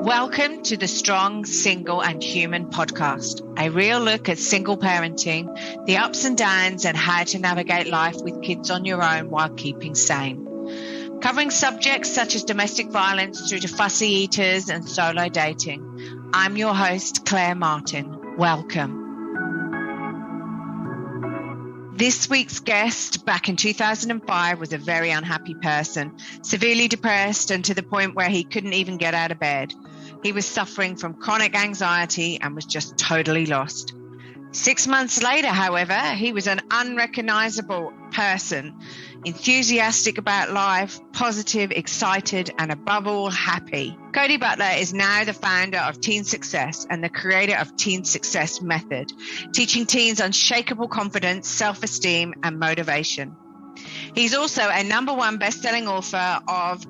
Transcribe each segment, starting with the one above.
Welcome to the Strong, Single and Human podcast, a real look at single parenting, the ups and downs, and how to navigate life with kids on your own while keeping sane. Covering subjects such as domestic violence through to fussy eaters and solo dating. I'm your host, Claire Martin. Welcome. This week's guest back in 2005 was a very unhappy person, severely depressed and to the point where he couldn't even get out of bed. He was suffering from chronic anxiety and was just totally lost. 6 months later, however, he was an unrecognisable person, enthusiastic about life, positive, excited, and above all, happy. Cody Butler is now the founder of Teen Success and the creator of Teen Success Method, teaching teens unshakable confidence, self-esteem, and motivation. He's also a #1 best-selling author of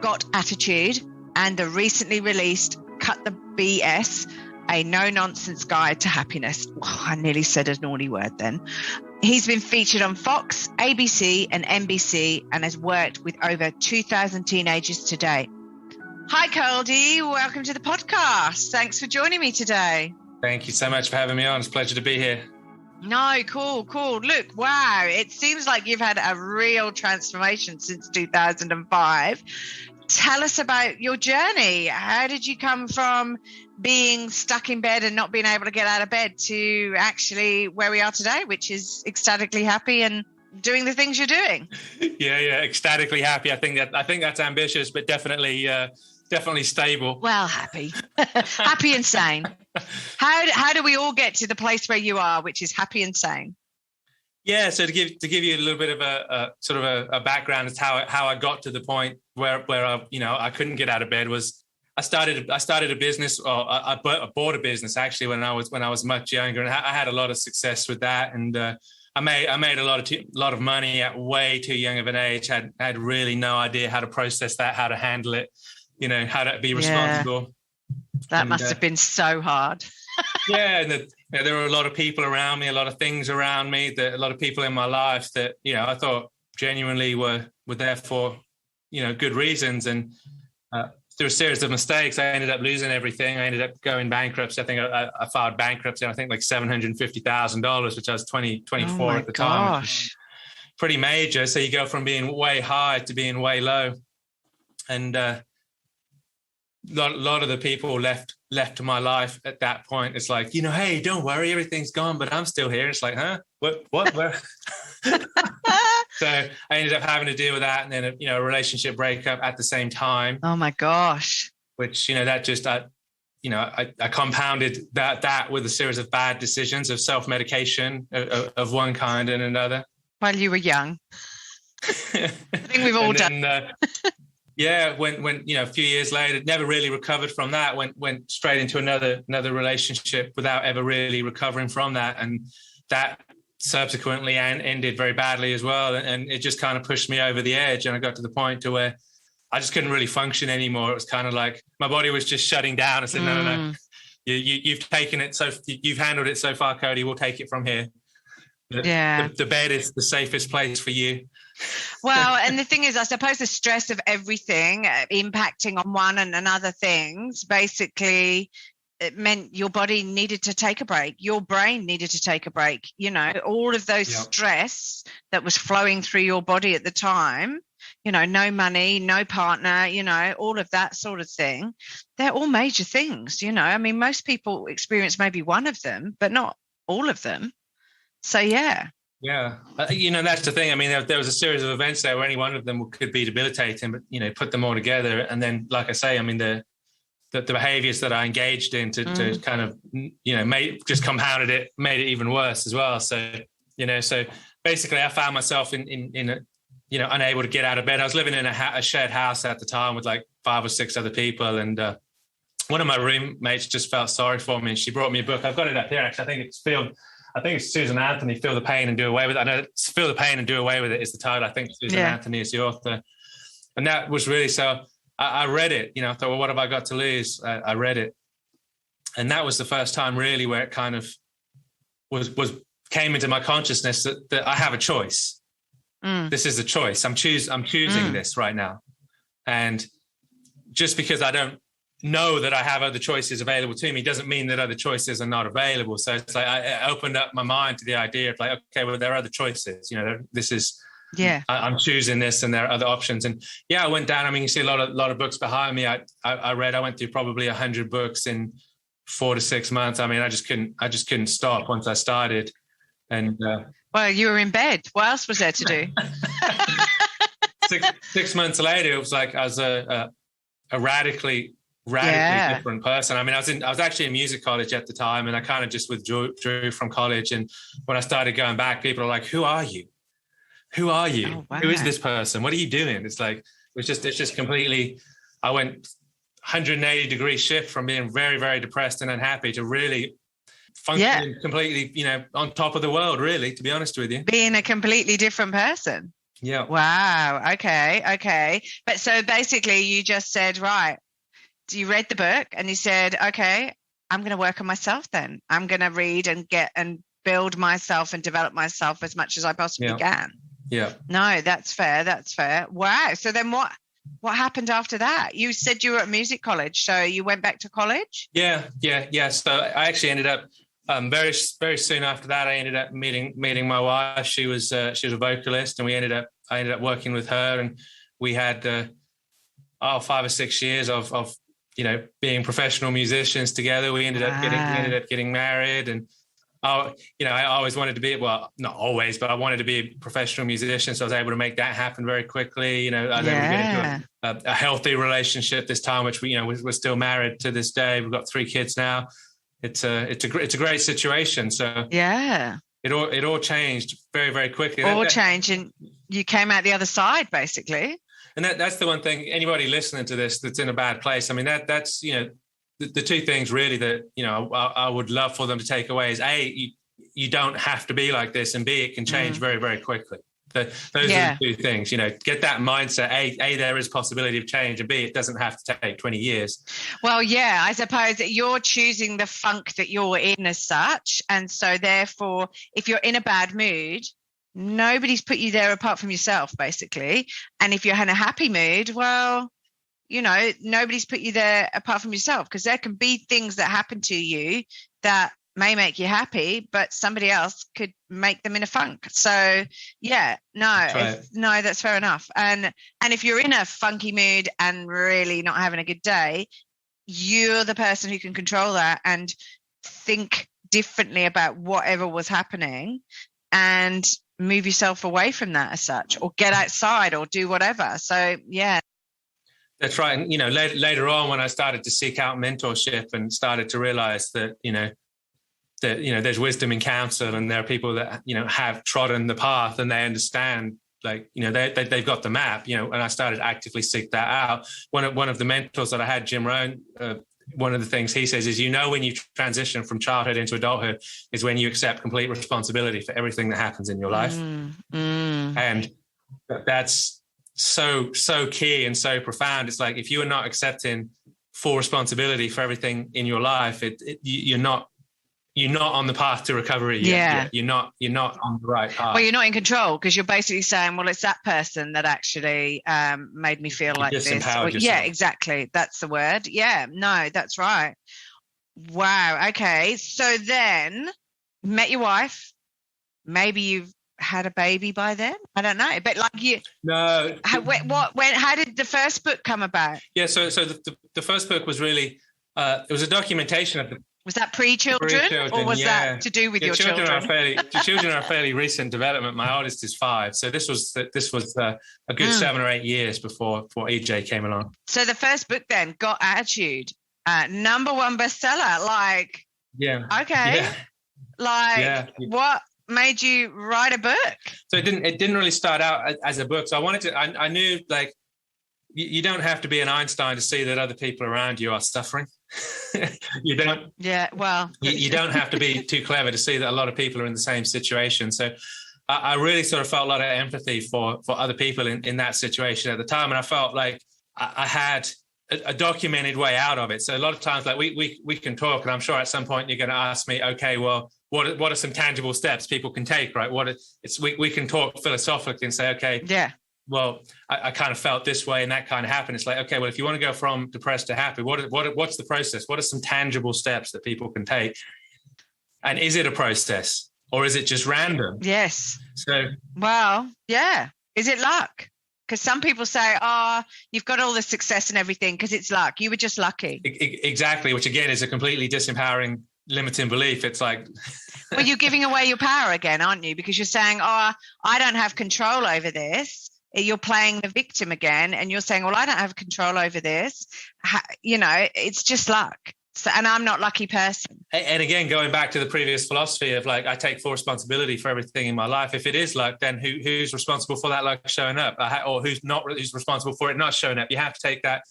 Got Attitude and the recently released Cut the BS, a no-nonsense guide to happiness. Oh, I nearly said a naughty word then. He's been featured on Fox, ABC and NBC and has worked with over 2,000 teenagers to date. Hi, Cody. Welcome to the podcast. Thanks for joining me today. Thank you so much for having me on. It's a pleasure to be here. No, cool. Look, wow. It seems like you've had a real transformation since 2005. Tell us about your journey. How did you come from being stuck in bed and not being able to get out of bed to actually where we are today, which is ecstatically happy and doing the things you're doing? Yeah, ecstatically happy. I think that's ambitious, but definitely stable. Well, happy, happy and sane. How do we all get to the place where you are, which is happy and sane? Yeah, so to give you a little bit of a background as how I got to the point where I couldn't get out of bed was I started a business, or I bought a business actually when I was much younger, and I had a lot of success with that, and I made a lot of money at way too young of an age. Had really no idea how to process that, how to handle it, how to be responsible. That must have been so hard. Yeah, and there were a lot of people around me, a lot of things around me, a lot of people in my life that I thought genuinely were there for good reasons, and through a series of mistakes, I ended up losing everything. I ended up going bankrupt. I think I filed bankruptcy, and I think like $750,000, which I was 24 at the time. Pretty major. So you go from being way high to being way low, and a lot of the people left to my life at that point. It's like, hey, don't worry, everything's gone, but I'm still here. It's like, huh? What? Where? So I ended up having to deal with that, and then a relationship breakup at the same time. Oh my gosh! Which that just I compounded that with a series of bad decisions of self-medication of one kind and another. While you were young, I think we've all done. Yeah, when a few years later, never really recovered from that. Went straight into another relationship without ever really recovering from that, and that subsequently ended very badly as well. And it just kind of pushed me over the edge, and I got to the point to where I just couldn't really function anymore. It was kind of like my body was just shutting down. I said, no, you've taken it, so you've handled it so far, Cody. We'll take it from here. The bed is the safest place for you. Well, and the thing is, I suppose the stress of everything impacting on one and another things, basically it meant your body needed to take a break. Your brain needed to take a break. All of those stress that was flowing through your body at the time, no money, no partner, all of that sort of thing. They're all major things, I mean, most people experience maybe one of them, but not all of them. So, yeah. Yeah. That's the thing. I mean, there was a series of events there where any one of them could be debilitating, but, put them all together. And then, like I say, I mean, the behaviors that I engaged in to kind of, just compounded it, made it even worse as well. So, so basically I found myself in a, unable to get out of bed. I was living in a shared house at the time with like 5 or 6 other people. And one of my roommates just felt sorry for me, and she brought me a book. I've got it up here, actually. I think it's Susan Anthony, Feel the Pain and Do Away with It. I know Feel the Pain and Do Away with It is the title. I think Susan Anthony is the author. And that was really, so I read it, I thought, well, what have I got to lose? I read it. And that was the first time really where it kind of came into my consciousness that I have a choice. This is a choice. I'm choosing this right now. And just because I don't know that I have other choices available to me doesn't mean that other choices are not available. So it's like I opened up my mind to the idea of like, okay, well, there are other choices. This is, I'm choosing this, and there are other options. And I went down. I mean, you see a lot of books behind me. I went through probably 100 books in 4 to 6 months. I mean, I just couldn't stop once I started. And well, you were in bed. What else was there to do? 6 months later, it was like I was a radically different person. I mean, I was actually in music college at the time, and I kind of just withdrew from college. And when I started going back, people are like, "Who are you? Who are you? Oh, wow. Who is this person? What are you doing?" It's like it's just completely. I went 180-degree shift from being very, very depressed and unhappy to really functioning completely, on top of the world. Really, to be honest with you, being a completely different person. Yeah. Wow. Okay. But so basically, you just said, right. You read the book and you said, okay, I'm going to work on myself then. I'm going to read and get and build myself and develop myself as much as I possibly can. Yeah. No, that's fair. Wow. So then what happened after that? You said you were at music college. So you went back to college? Yeah. So I actually ended up very, very soon after that, I ended up meeting my wife. She was a vocalist, and I ended up working with her, and we had 5 or 6 years of being professional musicians together. We ended up getting married, and I always wanted to be, well, not always, but I wanted to be a professional musician. So I was able to make that happen very quickly. I was able to get into a healthy relationship this time, which we're still married to this day. We've got 3 kids now. It's a great situation. So it all changed very, very quickly. Changed, and you came out the other side, basically. And that's the one thing, anybody listening to this that's in a bad place. I mean, that's the 2 things really that, I would love for them to take away is A, you don't have to be like this, and B, it can change very, very quickly. Those are the 2 things, get that mindset. A, there is possibility of change, and B, it doesn't have to take 20 years. Well, I suppose that you're choosing the funk that you're in as such. And so therefore, if you're in a bad mood, nobody's put you there apart from yourself, basically. And if you're in a happy mood, well, nobody's put you there apart from yourself, because there can be things that happen to you that may make you happy, but somebody else could make them in a funk. So that's fair enough. And if you're in a funky mood and really not having a good day, you're the person who can control that and think differently about whatever was happening and move yourself away from that as such, or get outside or do whatever. So that's right. And later on, when I started to seek out mentorship and started to realize that there's wisdom in counsel, and there are people that have trodden the path and they understand, like they've got the map, and I started actively seek that out. One of the mentors that I had, Jim Rohn, one of the things he says is, when you transition from childhood into adulthood is when you accept complete responsibility for everything that happens in your life. And that's so key and so profound. It's like, if you are not accepting full responsibility for everything in your life, you're not on the path to recovery yet. You're not on the right path. Well, you're not in control, because you're basically saying, well, it's that person that actually made me feel like this. Yeah, exactly. That's the word. Yeah, no, that's right. Wow. Okay. So then met your wife. Maybe you've had a baby by then. I don't know. But like you. No. How did the first book come about? Yeah. So the first book was really, it was a documentation of the. Was that pre-children, or was that to do with your children? The children are fairly recent development. My oldest is 5, so this was a good 7 or 8 years before EJ came along. So the first book then, Got Attitude, #1 bestseller. Like, what made you write a book? So it didn't really start out as a book. So I wanted to. I knew, like, you don't have to be an Einstein to see that other people around you are suffering. You don't. Yeah, well, you don't have to be too clever to see that a lot of people are in the same situation. So I really sort of felt a lot of empathy for other people in that situation at the time, and I felt like I had a documented way out of it. So a lot of times, like we can talk, and I'm sure at some point you're going to ask me, okay, well, what are some tangible steps people can take, right? We can talk philosophically and say, okay, yeah, well, I kind of felt this way and that kind of happened. It's like, okay, well, if you want to go from depressed to happy, what's the process? What are some tangible steps that people can take? And is it a process or is it just random? Yes. So, well, yeah. Is it luck? Because some people say, you've got all the success and everything because it's luck. You were just lucky. Exactly, which again is a completely disempowering, limiting belief. It's like... well, you're giving away your power again, aren't you? Because you're saying, I don't have control over this. You're playing the victim again, and you're saying, well, I don't have control over this. It's just luck. So, and I'm not a lucky person. And again, going back to the previous philosophy of like, I take full responsibility for everything in my life. If it is luck, then who's responsible for that luck showing up, or who's responsible for it not showing up? You have to take that.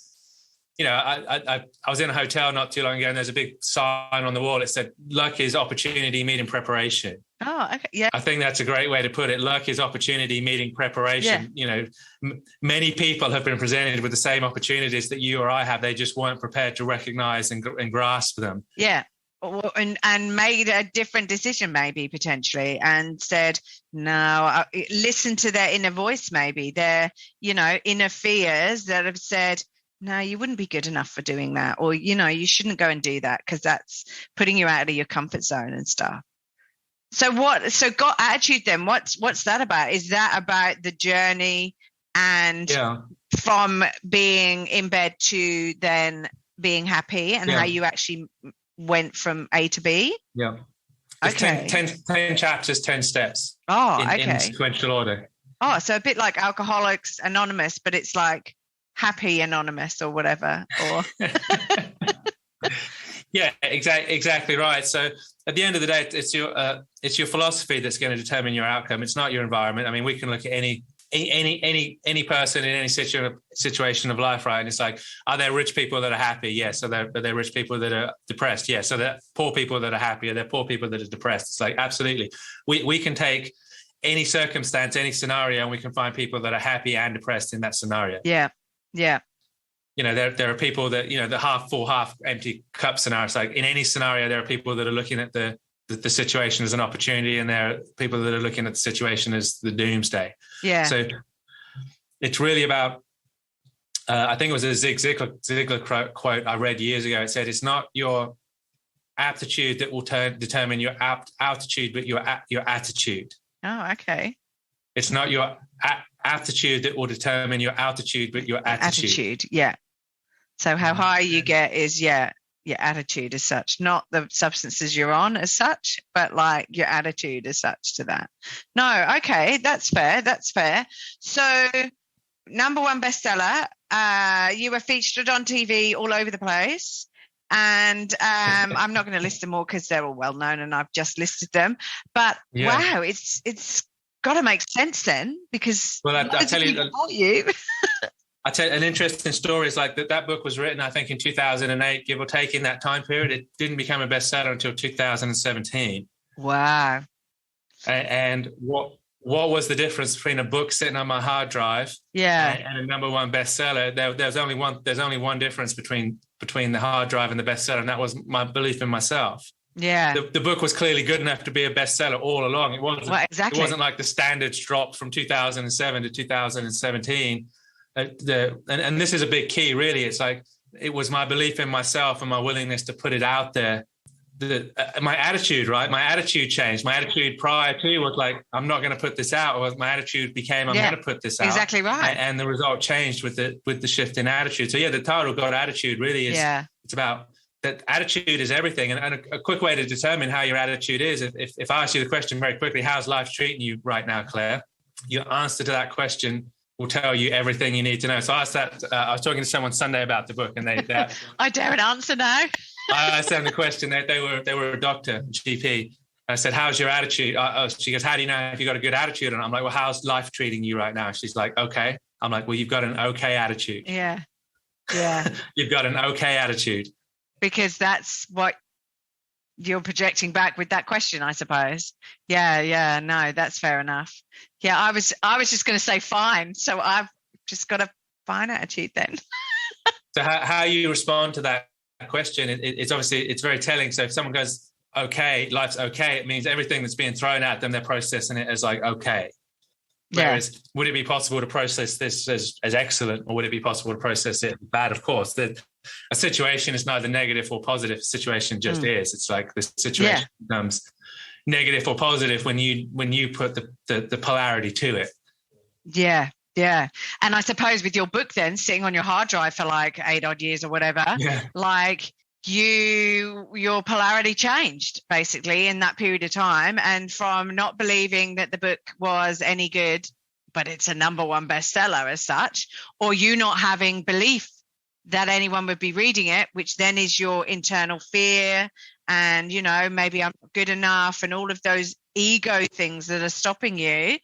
I was in a hotel not too long ago, and there's a big sign on the wall. It said, "Luck is opportunity meeting preparation." Oh, okay, yeah. I think that's a great way to put it. Luck is opportunity meeting preparation. Yeah. Many people have been presented with the same opportunities that you or I have. They just weren't prepared to recognize and grasp them. Yeah. And made a different decision, maybe potentially, and said, no, listen to their inner voice, maybe their, inner fears that have said, no, you wouldn't be good enough for doing that. Or, you shouldn't go and do that because that's putting you out of your comfort zone and stuff. So got attitude then, what's that about? Is that about the journey and from being in bed to then being happy and how you actually went from A to B? Yeah. Okay. 10 chapters, 10 steps. Oh, in sequential order. Oh, so a bit like Alcoholics Anonymous, but it's like Happy Anonymous or whatever. Or yeah, exactly right. So at the end of the day, it's your philosophy that's going to determine your outcome. It's not your environment. I mean, we can look at any person in any situation of life, right? And it's like, are there rich people that are happy? Yes. Are there rich people that are depressed? Yes. Are there poor people that are happy? Are there poor people that are depressed? It's like, absolutely. We can take any circumstance, any scenario, and we can find people that are happy and depressed in that scenario. Yeah. Yeah. There are people that, the half full, half empty cup scenario. It's like in any scenario, there are people that are looking at the situation as an opportunity, and there are people that are looking at the situation as the doomsday. Yeah. So it's really about, I think it was a Zig Ziglar quote I read years ago. It said, it's not your aptitude that will determine your altitude, but your attitude. Oh, okay. It's not your aptitude that will determine your altitude, but your attitude. Yeah. So how high you get is, your attitude as such, not the substances you're on as such, but like your attitude as such to that. No, okay, that's fair. So #1 bestseller, you were featured on TV all over the place. And I'm not going to list them all because they're all well known and I've just listed them. But wow, it's got to make sense then, because I tell you, I tell you an interesting story is like that book was written, I think, in 2008, give or take, in that time period. It didn't become a bestseller until 2017. Wow. And what was the difference between a book sitting on my hard drive and a #1 bestseller? There's only one difference between the hard drive and the bestseller, and that was my belief in myself. Yeah. The book was clearly good enough to be a bestseller all along. It wasn't like the standards dropped from 2007 to 2017. And this is a big key, really. It's like, it was my belief in myself and my willingness to put it out there. My attitude, right? My attitude changed. My attitude prior to was like, I'm not going to put this out. Or my attitude became, I'm going to put this out. Exactly right. And the result changed with the shift in attitude. So the title God Attitude really is, it's about that. Attitude is everything. And a quick way to determine how your attitude is, if I ask you the question very quickly, how's life treating you right now, Claire? Your answer to that question will tell you everything you need to know. So I asked that, I was talking to someone Sunday about the book, and they I daren't answer now. I asked them the question. They were a doctor, GP. I said, how's your attitude? She goes, how do you know if you've got a good attitude? And I'm like, well, how's life treating you right now? She's like, okay. I'm like, well, you've got an okay attitude. Yeah. You've got an okay attitude. Because that's what you're projecting back with that question, I suppose. Yeah. No, that's fair enough. Yeah, I was just going to say fine. So I've just got a fine attitude then. So how you respond to that question, it's obviously, it's very telling. So if someone goes, okay, life's okay, it means everything that's being thrown at them, they're processing it as like, okay. Whereas, would it be possible to process this as excellent, or would it be possible to process it bad? Of course, a situation is neither negative or positive. A situation just is. It's like the situation becomes negative or positive when you put the polarity to it. Yeah. Yeah. And I suppose with your book then sitting on your hard drive for like 8 odd years or whatever, like your polarity changed basically in that period of time. And from not believing that the book was any good, but it's a #1 bestseller as such, or you not having belief that anyone would be reading it, which then is your internal fear and, you know, maybe I'm not good enough and all of those ego things that are stopping you.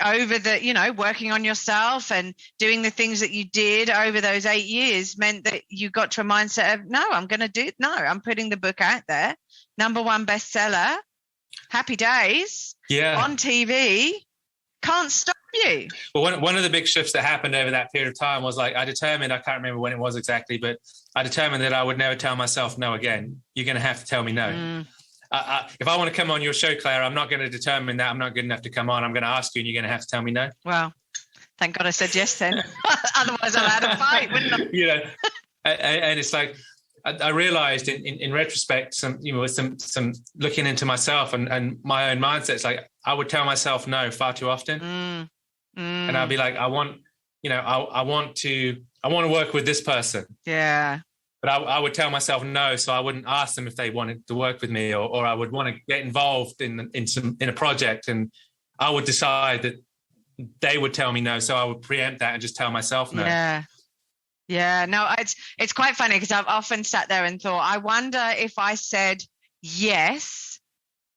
Over the, you know, working on yourself and doing the things that you did over those 8 years meant that you got to a mindset of, I'm putting the book out there, #1 bestseller, happy days, on TV, can't stop you. Well, one of the big shifts that happened over that period of time was like, I can't remember when it was exactly, but I determined that I would never tell myself no again. You're going to have to tell me no. If I want to come on your show, Claire, I'm not going to determine that I'm not good enough to come on. I'm going to ask you and you're going to have to tell me no. Well, thank God I said yes then. Otherwise I'd had a fight, wouldn't I? You know, and it's like, I realized in retrospect, some looking into myself and my own mindset, it's like I would tell myself no far too often. And I'd be like, I want to work with this person. Yeah. But I would tell myself no, so I wouldn't ask them if they wanted to work with me, or I would want to get involved in a project, and I would decide that they would tell me no, so I would preempt that and just tell myself no. Yeah. No, it's quite funny because I've often sat there and thought, I wonder if I said yes,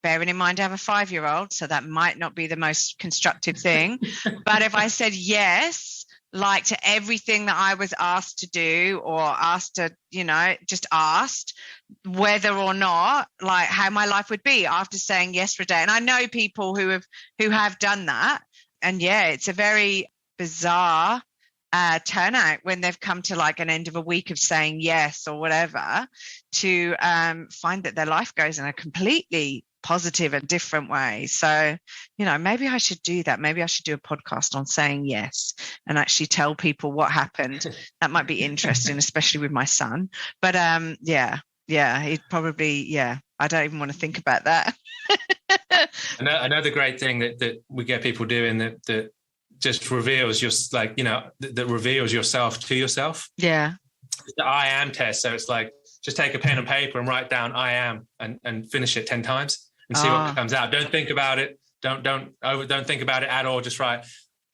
bearing in mind I have a 5-year-old, so that might not be the most constructive thing, but if I said yes, like to everything that I was asked to do or asked to, you know, just asked whether or not, like how my life would be after saying yes for a day. And I know people who have done that. And it's a very bizarre turnout when they've come to like an end of a week of saying yes or whatever to find that their life goes in a completely positive and different way. So, you know, maybe I should do that. Maybe I should do a podcast on saying yes and actually tell people what happened. That might be interesting, especially with my son. But he'd probably, I don't even want to think about that. Another great thing that we get people doing that just reveals that reveals yourself to yourself. Yeah. The I am test. So it's like, just take a pen and paper and write down I am and finish it 10 times. And see what comes out. Don't think about it. Don't think about it at all. Just write,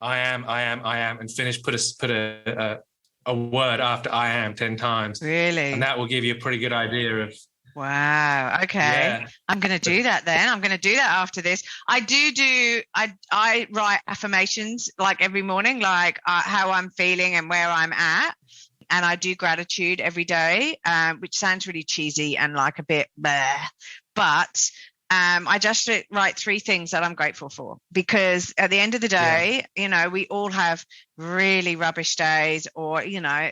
I am, and finish. Put a word after I am 10 times. Really? And that will give you a pretty good idea of. Wow. Okay. Yeah. I'm going to do that then. I'm going to do that after this. I write affirmations like every morning, like how I'm feeling and where I'm at. And I do gratitude every day, which sounds really cheesy and like a bit bleh. But I just write 3 things that I'm grateful for, because at the end of the day, you know, we all have really rubbish days, or, you know,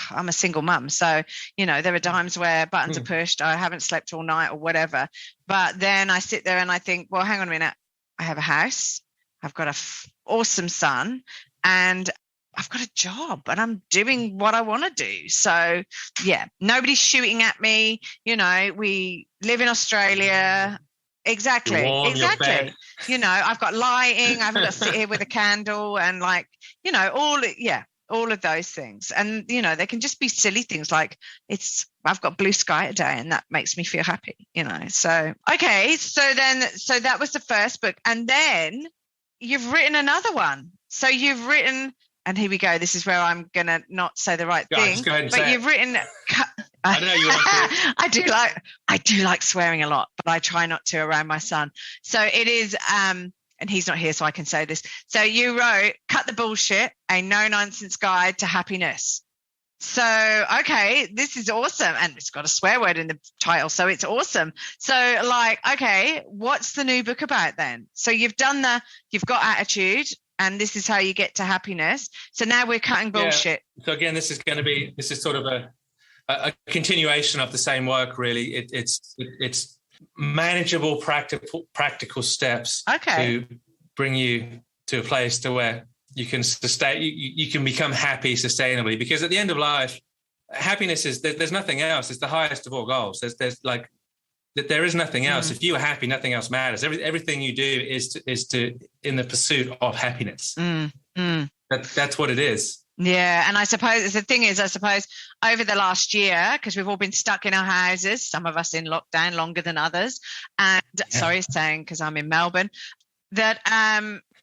I'm a single mum. So, you know, there are times where buttons are pushed. I haven't slept all night or whatever. But then I sit there and I think, well, hang on a minute. I have a house. I've got an awesome son, and I've got a job, and I'm doing what I want to do. So, nobody's shooting at me. You know, we live in Australia. Exactly. You know, I've got lighting. I've got to sit here with a candle and, like, you know, all of those things. And, you know, they can just be silly things like I've got blue sky today, and that makes me feel happy, you know. So, okay. So that was the first book. And then you've written another one. So you've written... And here we go. This is where I'm going to not say the right thing. Just go ahead and but you've written... I know you want to. I do like swearing a lot, but I try not to around my son. So it is... and he's not here, so I can say this. So you wrote, Cut the Bullshit, a no-nonsense guide to happiness. So, okay, this is awesome. And it's got a swear word in the title, so it's awesome. So, like, okay, what's the new book about then? So you've got attitude, and this is how you get to happiness. So now we're cutting bullshit. So again, this is sort of a continuation of the same work, really. It's manageable, practical steps to bring you to a place to where you can sustain, you can become happy sustainably. Because at the end of life, happiness is, there's nothing else. It's the highest of all goals. There's like, there is nothing else. If you are happy, nothing else matters. Everything you do is to in the pursuit of happiness. That's what it is. Yeah. And I suppose the thing is, over the last year, because we've all been stuck in our houses, some of us in lockdown longer than others. And sorry, saying because I'm in Melbourne, that,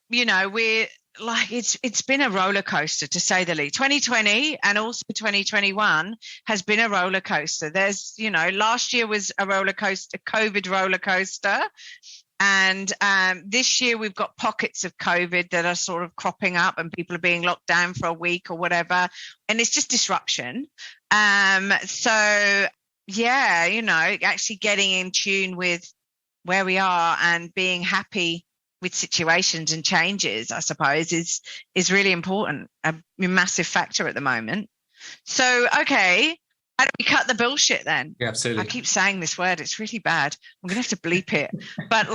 we're like, it's been a roller coaster, to say the least. 2020 and also 2021 has been a roller coaster. There's, last year was a roller coaster, COVID roller coaster. And this year we've got pockets of COVID that are sort of cropping up, and people are being locked down for a week or whatever. And it's just disruption. So, actually getting in tune with where we are and being happy with situations and changes, I suppose, is really important, a massive factor at the moment. So, okay, how do we cut the bullshit then? Yeah, absolutely. I keep saying this word. It's really bad. I'm going to have to bleep it. But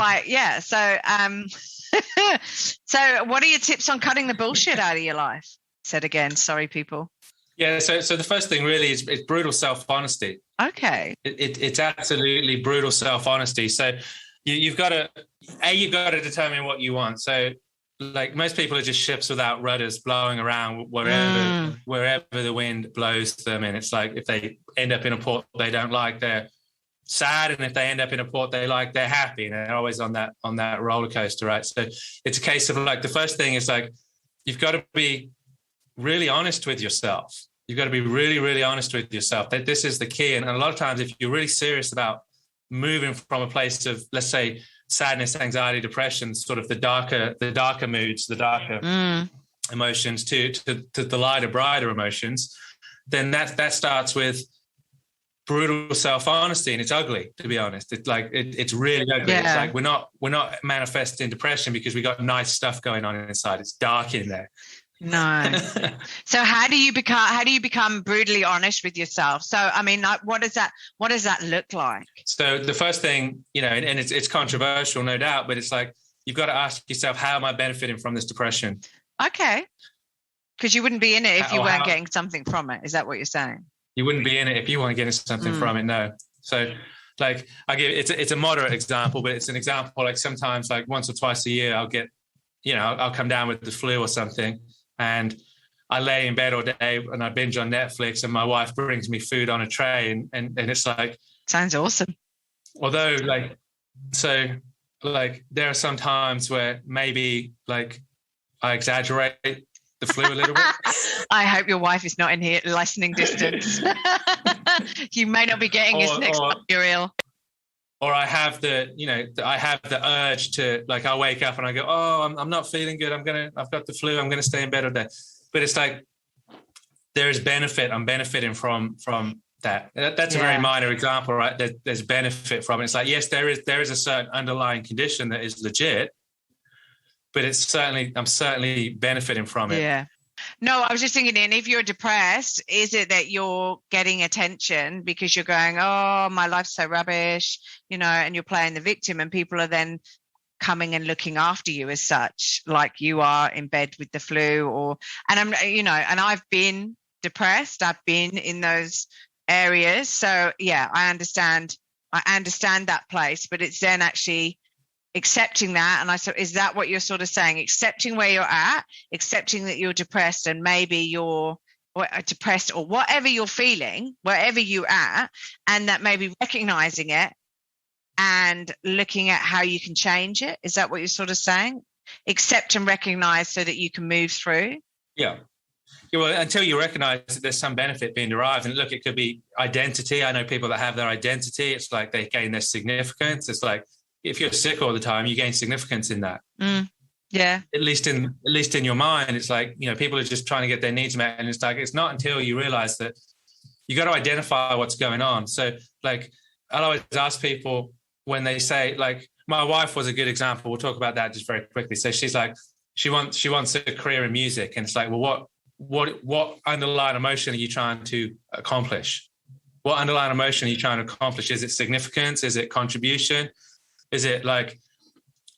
so what are your tips on cutting the bullshit out of your life? Said again, sorry, people. Yeah, so the first thing really is brutal self-honesty. Okay. It's absolutely brutal self-honesty. So you've got to determine what you want. So like most people are just ships without rudders blowing around wherever the wind blows them. And it's like if they end up in a port they don't like, they're sad. And if they end up in a port they like, they're happy. And they're always on that roller coaster, right? So it's a case of like, the first thing is like, you've got to be really honest with yourself. You've got to be really, really honest with yourself. That this is the key. And a lot of times if you're really serious about moving from a place of, let's say, sadness, anxiety, depression, sort of the darker moods, the darker emotions to the lighter, brighter emotions, then that starts with brutal self-honesty. And it's ugly, to be honest. It's like it's really ugly. Yeah. It's like we're not manifesting depression because we got nice stuff going on inside. It's dark in there. No. So how do you become brutally honest with yourself? So I mean, what does that look like? So the first thing, and it's controversial, no doubt, but it's like you've got to ask yourself, how am I benefiting from this depression? Okay. Because you wouldn't be in it if you weren't getting something from it. Is that what you're saying? You wouldn't be in it if you weren't getting something from it. No. So like it's a moderate example, but it's an example like sometimes like once or twice a year I'll get, I'll come down with the flu or something. And I lay in bed all day and I binge on Netflix, and my wife brings me food on a tray, and it's like, sounds awesome. Although there are some times where maybe like I exaggerate the flu a little bit. I hope your wife is not in here listening distance. You may not be getting his next material. Or I have the urge to, like, I'll wake up and I go, oh, I'm not feeling good. I've got the flu. I'm going to stay in bed all day. But it's like, there is benefit. I'm benefiting from that. That's a very minor example, right? There's benefit from it. It's like, yes, there is a certain underlying condition that is legit, but I'm certainly benefiting from it. Yeah. No, I was just thinking, and if you're depressed, is it that you're getting attention because you're going, oh, my life's so rubbish, and you're playing the victim, and people are then coming and looking after you as such, like you are in bed with the flu, and I've been depressed. I've been in those areas. So yeah, I understand that place, but it's then actually accepting that. And is that what you're sort of saying? Accepting where you're at, accepting that you're depressed, and maybe you're depressed or whatever you're feeling, wherever you're at, and that maybe recognizing it and looking at how you can change it. Is that what you're sort of saying? Accept and recognize so that you can move through. Yeah. Well, until you recognize that there's some benefit being derived. And look, it could be identity. I know people that have their identity. It's like they gain their significance. It's like, if you're sick all the time, you gain significance in that. Yeah. At least in your mind, it's like, people are just trying to get their needs met. And it's like, it's not until you realize that you got to identify what's going on. So like, I'll always ask people when they say, like, my wife was a good example. We'll talk about that just very quickly. So she's like, she wants a career in music. And it's like, well, what underlying emotion are you trying to accomplish? what underlying emotion are you trying to accomplish? Is it significance? Is it contribution? Is it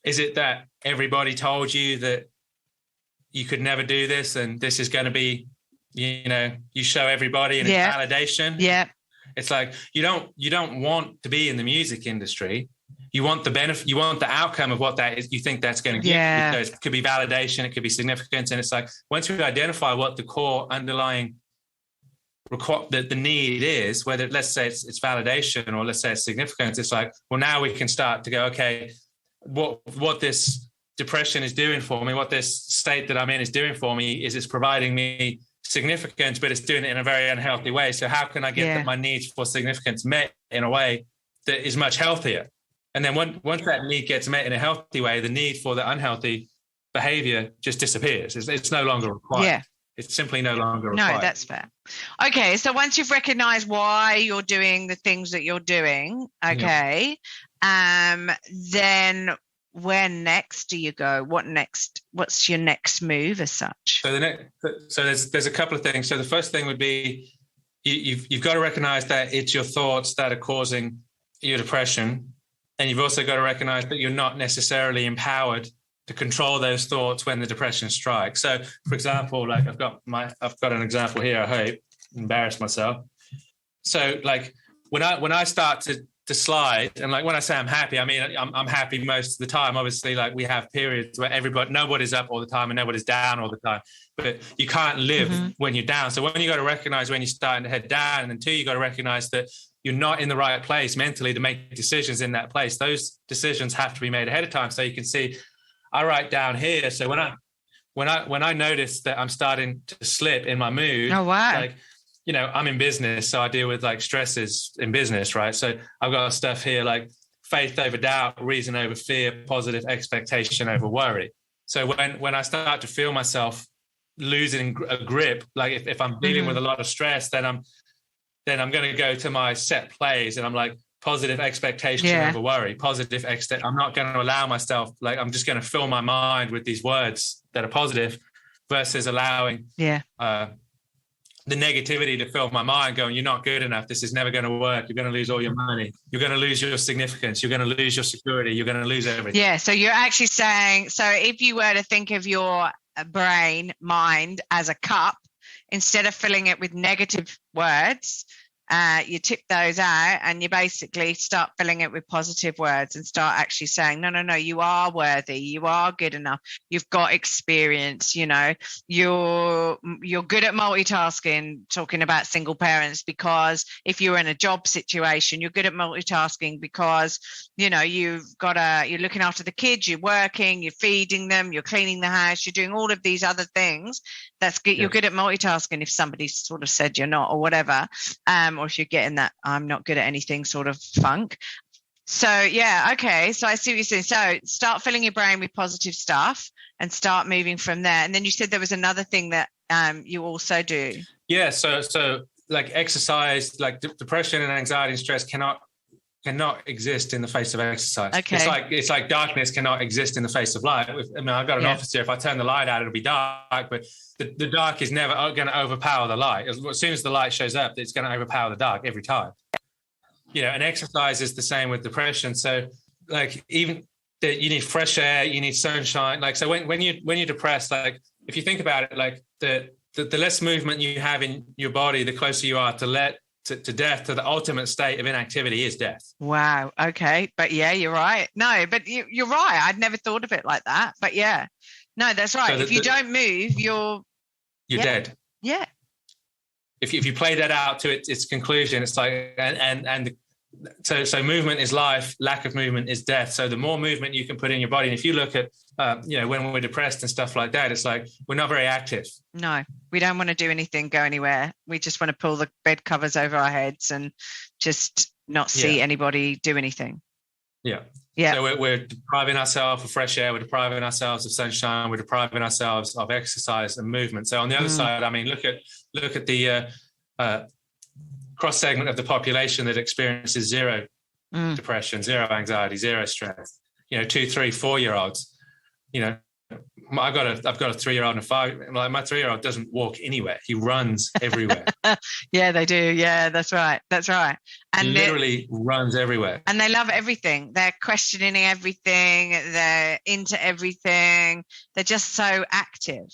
that everybody told you that you could never do this and this is going to be, you show everybody and it's validation? Yeah. It's like you don't want to be in the music industry. You want the benefit, you want the outcome of what that is. You think that's going to give you, because it could be validation, it could be significance. And it's like, once we identify what the core underlying the need is, whether let's say it's validation or let's say it's significance, it's like, well, now we can start to go, okay, what this depression is doing for me, what this state that I'm in is doing for me is it's providing me significance, but it's doing it in a very unhealthy way. So how can I get my needs for significance met in a way that is much healthier? And then once that need gets met in a healthy way, the need for the unhealthy behavior just disappears. It's no longer required. Yeah. It's simply no longer required. No, that's fair. Okay, so once you've recognized why you're doing the things that you're doing, okay, then where next do you go? What next? What's your next move as such? So there's a couple of things. So the first thing would be you've got to recognize that it's your thoughts that are causing your depression. And you've also got to recognize that you're not necessarily empowered to control those thoughts when the depression strikes. So, for example, like I've got an example here. I hope embarrass myself. So, like when I start to slide, and like when I say I'm happy, I mean I'm happy most of the time. Obviously, like we have periods where nobody's up all the time and nobody's down all the time. But you can't live when you're down. So, you got to recognize when you're starting to head down, and then two, you got to recognize that you're not in the right place mentally to make decisions in that place. Those decisions have to be made ahead of time. So you can see, I write down here. So when I notice that I'm starting to slip in my mood, like, I'm in business, so I deal with like stresses in business, right? So I've got stuff here like faith over doubt, reason over fear, positive expectation over worry. So when I start to feel myself losing a grip, like if I'm dealing with a lot of stress, then I'm going to go to my set plays and I'm like, positive expectation over worry, I'm not going to allow myself, like, I'm just going to fill my mind with these words that are positive versus allowing the negativity to fill my mind going, you're not good enough. This is never going to work. You're going to lose all your money. You're going to lose your significance. You're going to lose your security. You're going to lose everything. Yeah. So you're actually saying, so if you were to think of your mind as a cup, instead of filling it with negative words, you tip those out and you basically start filling it with positive words and start actually saying, no, you are worthy, you are good enough, you've got experience, you're good at multitasking, talking about single parents, because if you're in a job situation, you're good at multitasking because, you're looking after the kids, you're working, you're feeding them, you're cleaning the house, you're doing all of these other things. That's good. You're good at multitasking if somebody sort of said you're not or whatever. Or if you're getting that I'm not good at anything sort of funk. So, okay. So I see what you're saying. So start filling your brain with positive stuff and start moving from there. And then you said there was another thing that you also do. Yeah. So like exercise, like depression and anxiety and stress cannot exist in the face of exercise. Okay. It's like darkness cannot exist in the face of light. I've got an office here. If I turn the light out, it'll be dark, but the dark is never going to overpower the light. As soon as the light shows up, it's going to overpower the dark every time. And exercise is the same with depression. So like even that you need fresh air, you need sunshine. Like, so when you're depressed, like if you think about it, like the less movement you have in your body, the closer you are to death, to the ultimate state of inactivity is death. Wow. Okay. But yeah, you're right. No, but you're right. I'd never thought of it like that. But yeah, no, that's right. So if you don't move, you're dead. Yeah. If you play that out to its conclusion, it's like, so movement is life, lack of movement is death. So the more movement you can put in your body, and if you look at, when we're depressed and stuff like that, it's like, we're not very active. No, we don't want to do anything, go anywhere. We just want to pull the bed covers over our heads and just not see anybody do anything. Yeah. Yeah. So we're depriving ourselves of fresh air. We're depriving ourselves of sunshine. We're depriving ourselves of exercise and movement. So on the other side, I mean, look at the cross segment of the population that experiences zero depression, zero anxiety, zero stress. 2, 3, 4-year-olds. I've got a 3-year-old and a 5. Like my 3-year-old doesn't walk anywhere; he runs everywhere. Yeah, they do. Yeah, that's right. And he literally runs everywhere. And they love everything. They're questioning everything. They're into everything. They're just so active.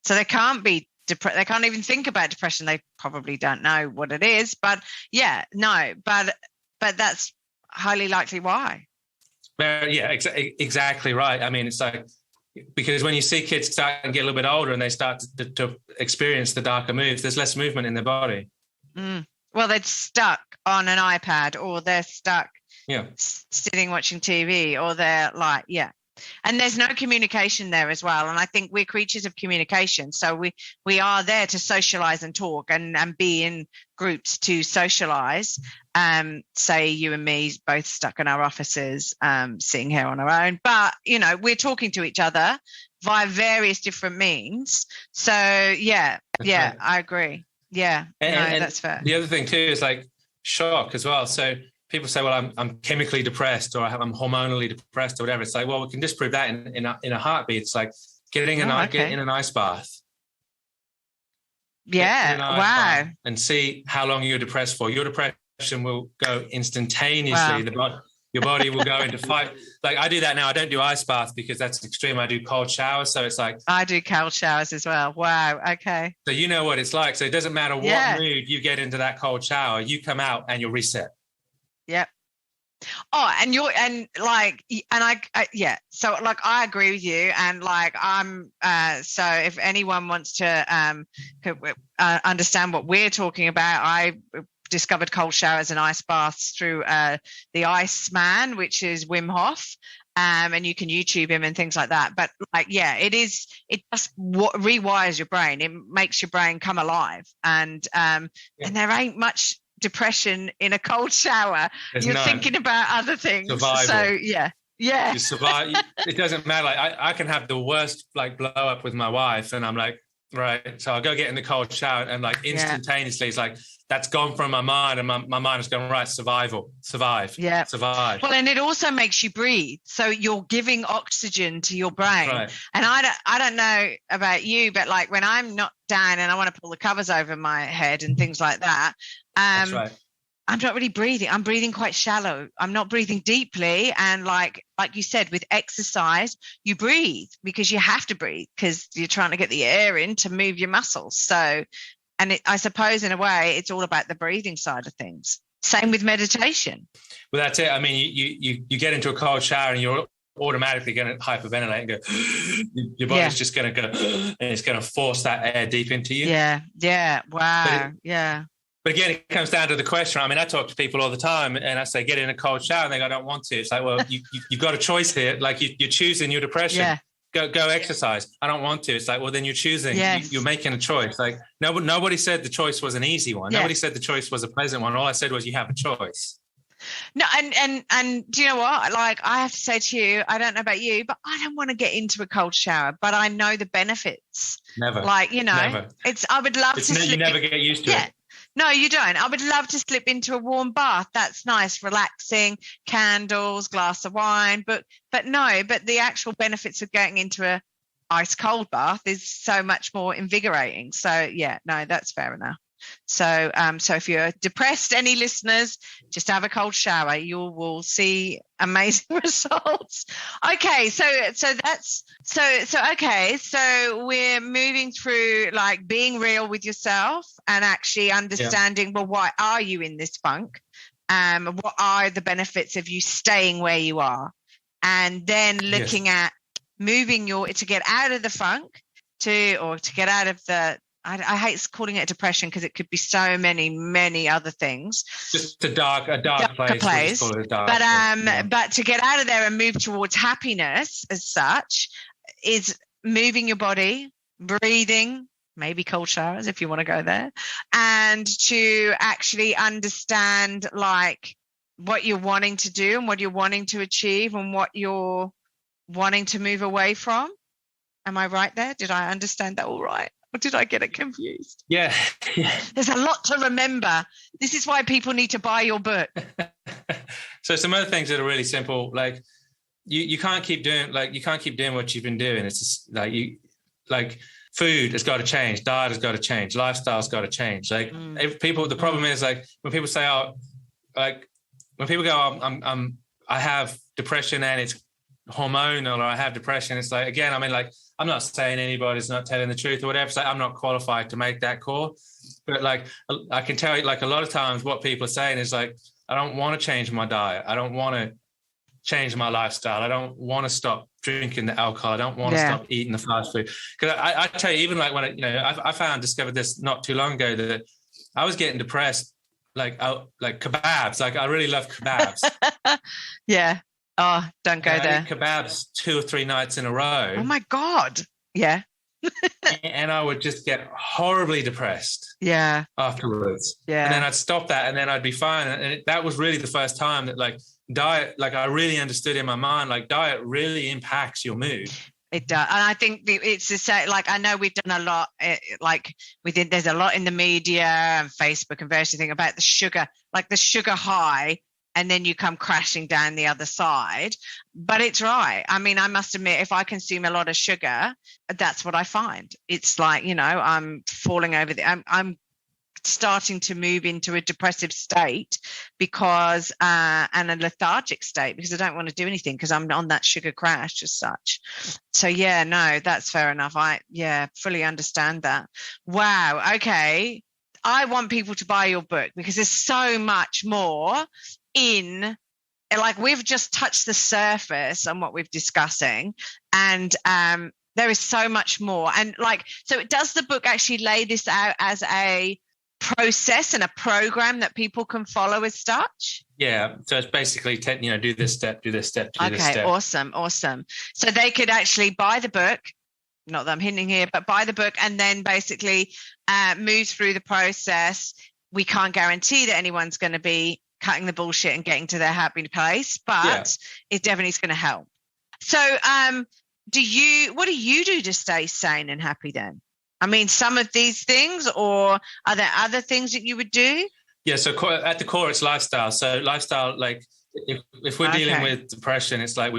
So they can't be depressed. They can't even think about depression. They probably don't know what it is. But but that's highly likely why. Yeah, exactly right. I mean, it's like, because when you see kids start and get a little bit older and they start to experience the darker moods, there's less movement in their body. Well, they're stuck on an iPad, or they're stuck sitting watching TV, or they're like, and there's no communication there as well. And I think we're creatures of communication. So we are there to socialize and talk and be in groups to socialize. Say you and me both stuck in our offices, sitting here on our own. But, we're talking to each other via various different means. So, right. I agree. Yeah, and that's fair. The other thing too is like shock as well. So people say, well, I'm chemically depressed, or I'm hormonally depressed, or whatever. It's like, well, we can disprove that in a heartbeat. It's like getting in an ice bath. Yeah. Wow. And see how long you're depressed for. Your depression will go instantaneously. Wow. Your body will go into fight. Like I do that now. I don't do ice baths because that's extreme. I do cold showers. So it's like I do cold showers as well. Wow. Okay. So you know what it's like. So it doesn't matter what mood you get into that cold shower. You come out and you're reset. Yep. Oh, So like, I agree with you. And like, so if anyone wants to understand what we're talking about, I discovered cold showers and ice baths through the Iceman, which is Wim Hof. And you can YouTube him and things like that. But like, it just rewires your brain. It makes your brain come alive. And there ain't much depression in a cold shower. You're thinking about other things. Survival. So you survive. It doesn't matter. Like I can have the worst like blow up with my wife, and I'm like, right. So I'll go get in the cold shower, and like instantaneously, it's like that's gone from my mind, and my mind is going, right, survive. Survive. Well, and it also makes you breathe. So you're giving oxygen to your brain. Right. And I don't know about you, but like when I'm not down and I want to pull the covers over my head and things like that, that's right. I'm not really breathing. I'm breathing quite shallow. I'm not breathing deeply. And like you said, with exercise, you breathe because you have to breathe because you're trying to get the air in to move your muscles. So, I suppose in a way, it's all about the breathing side of things. Same with meditation. Well, that's it. I mean, you get into a cold shower and you're automatically going to hyperventilate and go, your body's just going to go, and it's going to force that air deep into you. Yeah. Wow. But again, it comes down to the question. I mean, I talk to people all the time and I say, get in a cold shower. And they go, I don't want to. It's like, well, you've got a choice here. Like you're choosing your depression. Yeah. Go exercise. I don't want to. It's like, well, then you're choosing. Yes. You're making a choice. Like nobody said the choice was an easy one. Yeah. Nobody said the choice was a pleasant one. All I said was you have a choice. No, and do you know what? Like I have to say to you, I don't know about you, but I don't want to get into a cold shower, but I know the benefits. Never. Like, never. I would love to. You never get used to it. No, you don't. I would love to slip into a warm bath. That's nice, relaxing, candles, glass of wine. But the actual benefits of getting into a ice cold bath is so much more invigorating. So that's fair enough. So if you're depressed, any listeners, just have a cold shower. You will see amazing results. Okay, so we're moving through like being real with yourself and actually understanding, well, why are you in this funk? What are the benefits of you staying where you are? And then looking at moving to get out of the funk to get out of the, I hate calling it depression because it could be so many other things. Just a dark place. But to get out of there and move towards happiness as such is moving your body, breathing, maybe cold showers if you want to go there, and to actually understand like what you're wanting to do and what you're wanting to achieve and what you're wanting to move away from. Am I right there? Did I understand that all right? Or did I get it confused? Yeah. There's a lot to remember. This is why people need to buy your book. So some other things that are really simple, like you can't keep doing what you've been doing. It's just like food has got to change, diet has got to change, lifestyle's got to change. Like if people, the problem is like when people say, when people go, I have depression and it's hormonal, or I have depression. It's like, again, I mean, like, I'm not saying anybody's not telling the truth or whatever. So I'm not qualified to make that call, but like, I can tell you, like, a lot of times what people are saying is like, I don't want to change my diet. I don't want to change my lifestyle. I don't want to stop drinking the alcohol. I don't want to stop eating the fast food. Because I tell you, even like when I discovered this not too long ago, that I was getting depressed, like kebabs. Like, I really love kebabs. Yeah. Oh, don't go there. I eat kebabs 2 or 3 nights in a row. Oh my God. Yeah. And I would just get horribly depressed. Yeah. Afterwards. Yeah. And then I'd stop that, and then I'd be fine. And that was really the first time that like diet, like, I really understood in my mind, like, diet really impacts your mood. It does. And I think it's the same. Like, I know we've done a lot, there's a lot in the media and Facebook and various things about the sugar high, and then you come crashing down the other side. But it's right. I mean, I must admit, if I consume a lot of sugar, that's what I find. It's like, I'm falling over I'm starting to move into a depressive state and a lethargic state, because I don't want to do anything because I'm on that sugar crash as such. So yeah, no, that's fair enough. I fully understand that. Wow. Okay. I want people to buy your book because there's so much more like, we've just touched the surface on what we're discussing, and there is so much more. And like, so does the book actually lay this out as a process and a program that people can follow as such? Yeah. So it's basically, do this step, do this step, do this step. Awesome. So they could actually buy the book, not that I'm hinting here, but buy the book and then basically move through the process. We can't guarantee that anyone's going to be cutting the bullshit and getting to their happy place, but it definitely is going to help. So what do you do to stay sane and happy then? I mean, some of these things, or are there other things that you would do? Yeah, so at the core, it's lifestyle. So lifestyle, like, if we're dealing with depression, it's like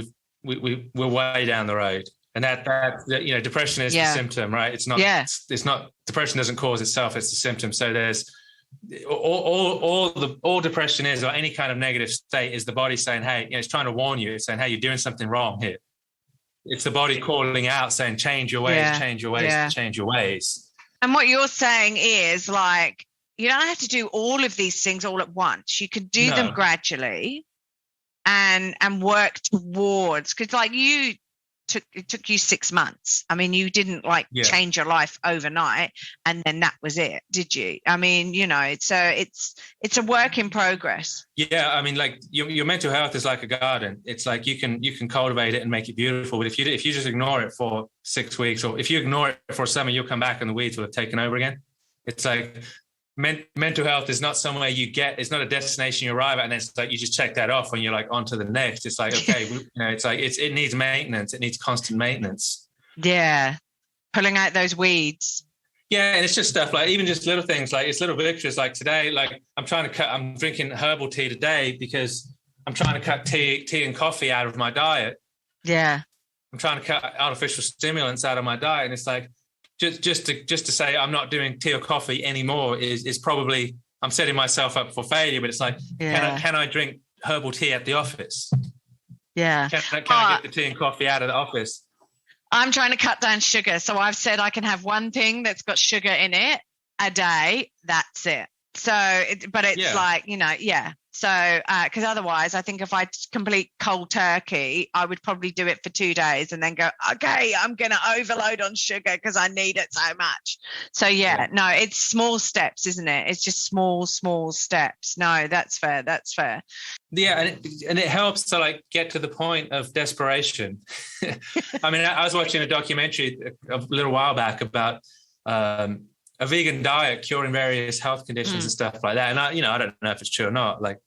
we're way down the road, and that depression is the symptom, right? It's not. Yeah. It's not. Depression doesn't cause itself; it's the symptom. So there's all depression is, or any kind of negative state, is the body saying, "Hey," it's trying to warn you. It's saying, "Hey, you're doing something wrong here." It's the body calling out, saying, change your ways, change your ways, change your ways. And what you're saying is, like, you don't have to do all of these things all at once. You can do them gradually and work towards, because like it took you 6 months. I mean, you didn't change your life overnight and then that was it, did you? I mean, it's a work in progress. Yeah, I mean, like, your mental health is like a garden. It's like you can cultivate it and make it beautiful, but if you just ignore it for 6 weeks, or if you ignore it for summer, you'll come back and the weeds will have taken over again. It's like mental health is not somewhere you get. It's not a destination you arrive at and it's like you just check that off and you're like on to the next. It's like, okay, it's like it needs maintenance. It needs constant maintenance. Yeah, pulling out those weeds. Yeah, and it's just stuff like, even just little things, like, it's little victories. Like today, like, I'm drinking herbal tea today because I'm trying to cut tea and coffee out of my diet. Yeah, I'm trying to cut artificial stimulants out of my diet, and it's like, Just to say I'm not doing tea or coffee anymore is probably, I'm setting myself up for failure. But it's like, can I drink herbal tea at the office? Yeah. Can I get the tea and coffee out of the office? I'm trying to cut down sugar. So I've said I can have one thing that's got sugar in it a day. That's it. So, So, because otherwise, I think if I complete cold turkey, I would probably do it for 2 days and then go, okay, I'm going to overload on sugar because I need it so much. So, no, it's small steps, isn't it? It's just small steps. No, that's fair. That's fair. Yeah, and it helps to like get to the point of desperation. I mean, I was watching a documentary a little while back about a vegan diet curing various health conditions and stuff like that. And I don't know if it's true or not. Like,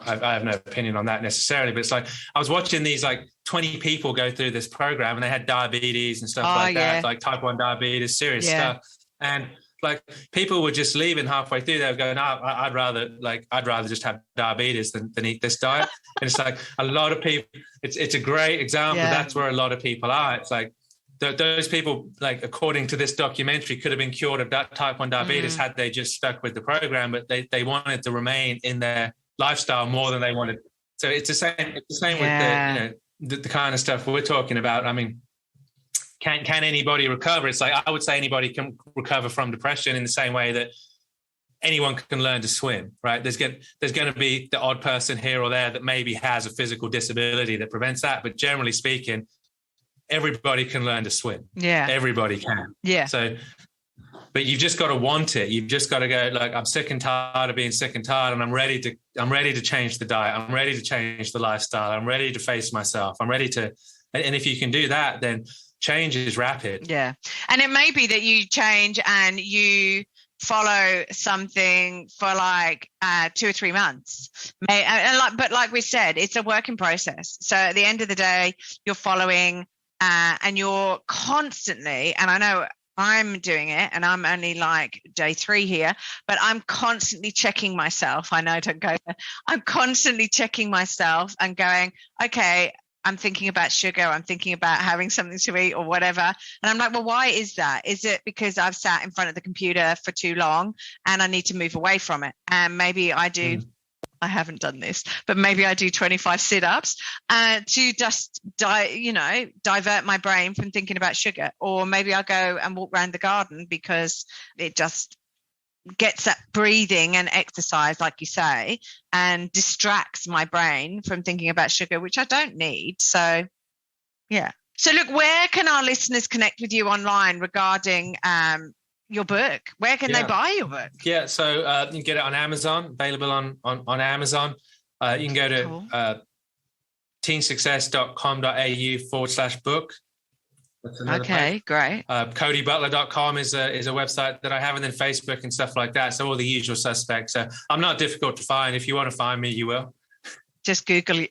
I have no opinion on that necessarily, but it's like, I was watching these like 20 people go through this program and they had diabetes and stuff that, like type 1 diabetes, serious stuff. And like people were just leaving halfway through. They were going, I'd rather just have diabetes than eat this diet. And it's like a lot of people, it's a great example. Yeah. That's where a lot of people are. It's like those people, like according to this documentary, could have been cured of that type 1 diabetes had they just stuck with the program, but they wanted to remain in their lifestyle more than they wanted. So it's the same with the kind of stuff we're talking about. I mean, can anybody recover? It's like, I would say anybody can recover from depression in the same way that anyone can learn to swim, right? There's going to be the odd person here or there that maybe has a physical disability that prevents that, but generally speaking, everybody can learn to swim. Yeah. Everybody can. Yeah. So, but you've just got to want it. You've just got to go, like, I'm sick and tired of being sick and tired, and I'm ready to change the diet. I'm ready to change the lifestyle. I'm ready to face myself. I'm ready to, and if you can do that, then change is rapid. Yeah. And it may be that you change and you follow something for like 2 or 3 months. But like we said, it's a working process. So at the end of the day, you're following and you're constantly, and I know I'm doing it and I'm only like day 3 here, but I'm constantly checking myself. I know, don't go there. I'm constantly checking myself and going, okay, I'm thinking about sugar. I'm thinking about having something to eat or whatever. And I'm like, well, why is that? Is it because I've sat in front of the computer for too long and I need to move away from it? And maybe I do. I haven't done this, but maybe I do 25 sit-ups to just, divert my brain from thinking about sugar. Or maybe I'll go and walk around the garden because it just gets that breathing and exercise, like you say, and distracts my brain from thinking about sugar, which I don't need. So, yeah. So, look, where can our listeners connect with you online regarding your book? Where can they buy your book? Yeah, so you can get it on Amazon, available on Amazon. You can go to teensuccess.com.au/book. Okay, great. CodyButler.com is a website that I have, and then Facebook and stuff like that. So all the usual suspects. I'm not difficult to find. If you want to find me, you will. Just Google you.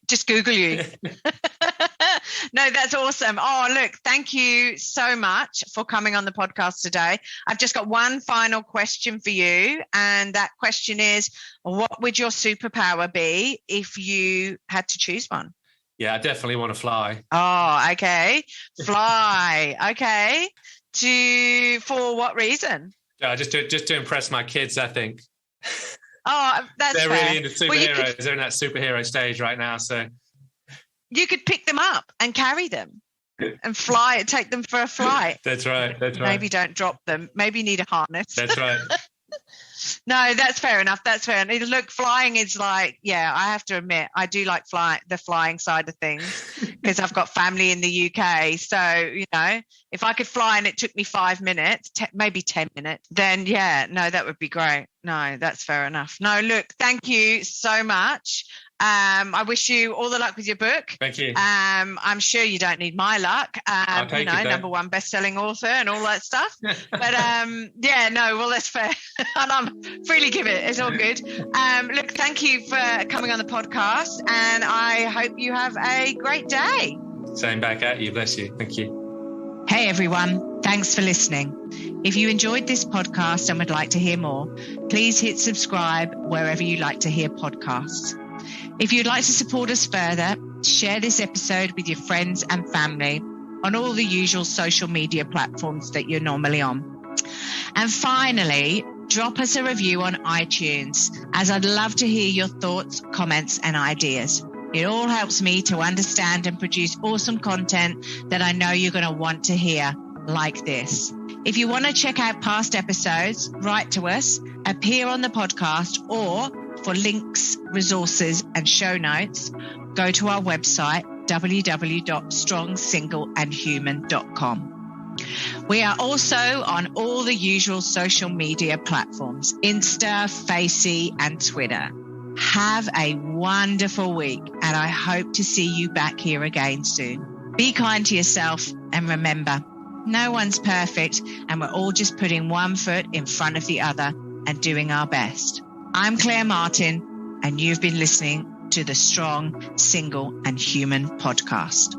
No, that's awesome. Oh, look, thank you so much for coming on the podcast today. I've just got one final question for you. And that question is, what would your superpower be if you had to choose one? Yeah, I definitely want to fly. Oh, okay. Fly. Okay. For what reason? Just to impress my kids, I think. Oh, that's They're fair. really into superheroes. They're in that superhero stage right now. So you could pick them up and carry them and fly, take them for a flight. That's right. Maybe don't drop them. Maybe you need a harness. That's right. No, that's fair enough. Look, flying is like, I have to admit, I do like the flying side of things because I've got family in the UK. So, if I could fly and it took me 5 minutes, maybe 10 minutes, then that would be great. No, that's fair enough. No, look, thank you so much. I wish you all the luck with your book. Thank you. I'm sure you don't need my luck. I'll take it, #1 best-selling author and all that stuff. But that's fair. And I'm freely give it. It's all good. Look, thank you for coming on the podcast, and I hope you have a great day. Same back at you. Bless you. Thank you. Hey everyone, thanks for listening. If you enjoyed this podcast and would like to hear more, please hit subscribe wherever you like to hear podcasts. If you'd like to support us further, share this episode with your friends and family on all the usual social media platforms that you're normally on. And finally, drop us a review on iTunes, as I'd love to hear your thoughts, comments, and ideas. It all helps me to understand and produce awesome content that I know you're going to want to hear, like this. If you want to check out past episodes, write to us, appear on the podcast, or for links, resources, and show notes, go to our website, www.strongsingleandhuman.com. We are also on all the usual social media platforms, Insta, Facey, and Twitter. Have a wonderful week, and I hope to see you back here again soon. Be kind to yourself, and remember, no one's perfect, and we're all just putting one foot in front of the other and doing our best. I'm Claire Martin, and you've been listening to the Strong, Single, and Human podcast.